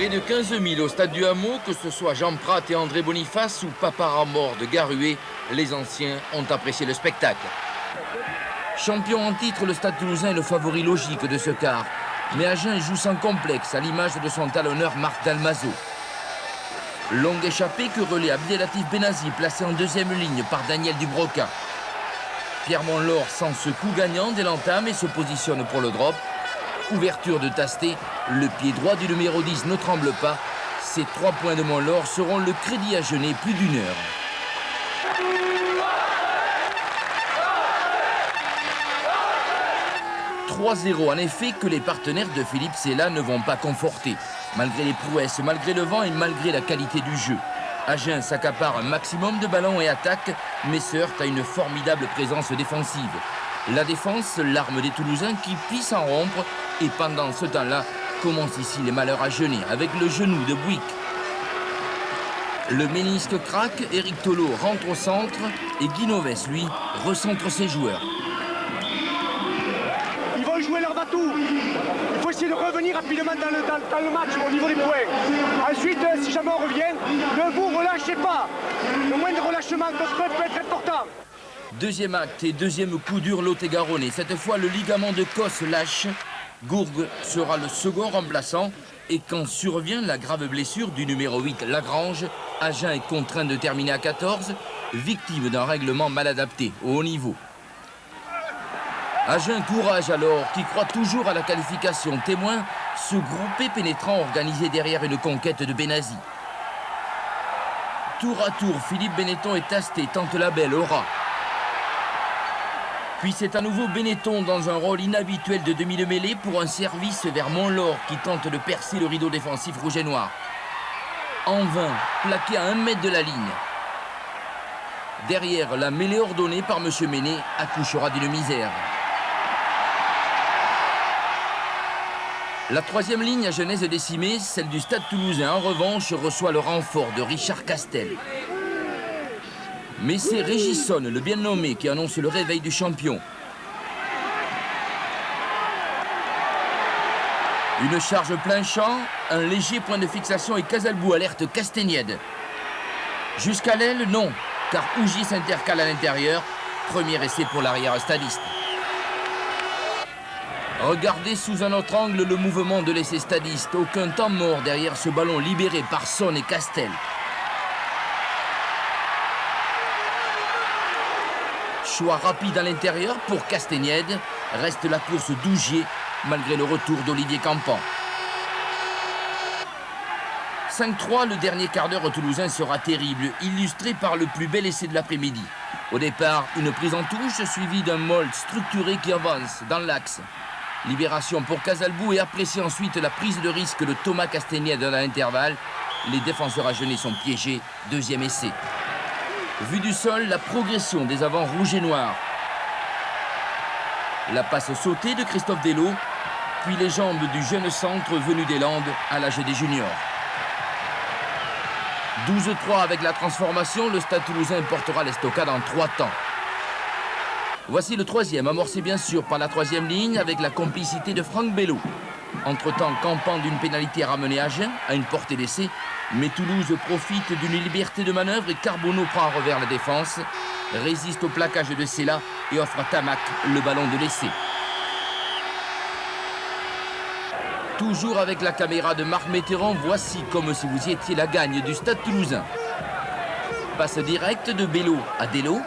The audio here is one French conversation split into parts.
Près de 15 000 au stade du Hameau, que ce soit Jean Prat et André Boniface ou Papa Ramor de Garué, les anciens ont apprécié le spectacle. Champion en titre, le Stade Toulousain est le favori logique de ce quart. Mais Agen joue sans complexe, à l'image de son talonneur Marc Dalmazo. Longue échappée que relaie Abdelatif Benazi, placé en deuxième ligne par Daniel Dubroca. Pierre Monlaur sent ce coup gagnant dès l'entame et se positionne pour le drop. Ouverture de Tasté, le pied droit du numéro 10 ne tremble pas. Ces 3 points de Monlaur seront le crédit agenais plus d'une heure. 3-0 en effet que les partenaires de Philippe Sella ne vont pas conforter. Malgré les prouesses, malgré le vent et malgré la qualité du jeu. Agen s'accapare un maximum de ballons et attaque, mais se heurte à une formidable présence défensive. La défense, l'arme des Toulousains qui plie sans rompre. Et pendant ce temps-là, commencent ici les malheurs agenais avec le genou de Bouygues. Le ménisque craque, Eric Tolo rentre au centre et Guinoves, lui, recentre ses joueurs. Ils vont jouer leur batou. Il faut essayer de revenir rapidement dans le match au niveau des points. Ensuite, si jamais on revient, ne vous relâchez pas. Le moindre relâchement peut être important. Deuxième acte et deuxième coup dur lot-et-garonnais. Cette fois, le ligament de Cos lâche. Gourgue sera le second remplaçant. Et quand survient la grave blessure du numéro 8, Lagrange, Agen est contraint de terminer à 14, victime d'un règlement mal adapté au haut niveau. Agen courage alors, qui croit toujours à la qualification. Témoin, ce groupé pénétrant organisé derrière une conquête de Benazi. Tour à tour, Philippe Benetton et Tasté tentent la belle aura. Puis c'est à nouveau Benetton dans un rôle inhabituel de demi de mêlée pour un service vers Monlaur qui tente de percer le rideau défensif rouge et noir. En vain, plaqué à 1 mètre de la ligne. Derrière, la mêlée ordonnée par M. Ménet accouchera d'une misère. La troisième ligne à Genèse décimée, celle du Stade Toulousain, en revanche, reçoit le renfort de Richard Castel. Mais c'est Régisson, le bien nommé, qui annonce le réveil du champion. Une charge plein champ, un léger point de fixation et Casalbou alerte Castagnède. Jusqu'à l'aile, non, car Ougy s'intercale à l'intérieur. Premier essai pour l'arrière-stadiste. Regardez sous un autre angle le mouvement de l'essai stadiste. Aucun temps mort derrière ce ballon libéré par Son et Castel. Choix rapide à l'intérieur pour Castagnède. Reste la course d'Ougier malgré le retour d'Olivier Campan. 5-3, le dernier quart d'heure toulousain sera terrible, illustré par le plus bel essai de l'après-midi. Au départ, une prise en touche suivie d'un mold structuré qui avance dans l'axe. Libération pour Casalbou et apprécie ensuite la prise de risque de Thomas Castagnède à l'intervalle. Les défenseurs agenais sont piégés. Deuxième essai. Vue du sol, la progression des avants rouges et noirs. La passe sautée de Christophe Delot, puis les jambes du jeune centre venu des Landes à l'âge des juniors. 12-3 avec la transformation, le Stade Toulousain portera l'estocade en 3 temps. Voici le troisième, amorcé bien sûr par la troisième ligne avec la complicité de Franck Bello. Entre-temps, Campan d'une pénalité ramenée à Agen à une portée d'essai, mais Toulouse profite d'une liberté de manœuvre et Carbonneau prend à revers la défense, résiste au plaquage de Sella et offre à Tamac le ballon de l'essai. Toujours avec la caméra de Marc Mitterrand, voici comme si vous y étiez la gagne du Stade Toulousain. Passe directe de Bello à Delot.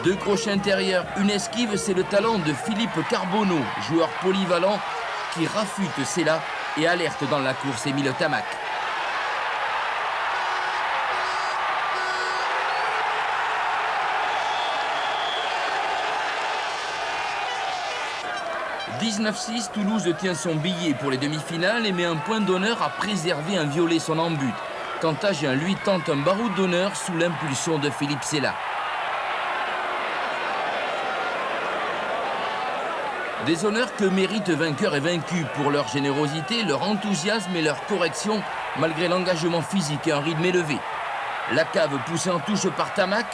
2 crochets intérieurs, une esquive, c'est le talent de Philippe Carbonneau, joueur polyvalent qui rafute Sella et alerte dans la course Émile Tamac. « 19-6, Toulouse tient son billet pour les demi-finales et met un point d'honneur à préserver un violet son en-but. Quant à Agen, lui, tente un baroud d'honneur sous l'impulsion de Philippe Sella. Des honneurs que méritent vainqueurs et vaincus pour leur générosité, leur enthousiasme et leur correction, malgré l'engagement physique et un rythme élevé. La cave poussée en touche par Tamac,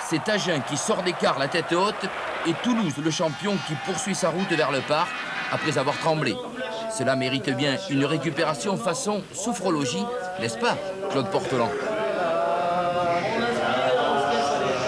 c'est Agen qui sort d'écart la tête haute et Toulouse, le champion, qui poursuit sa route vers le parc après avoir tremblé. Cela mérite bien une récupération façon sophrologie, n'est-ce pas, Claude Portelan?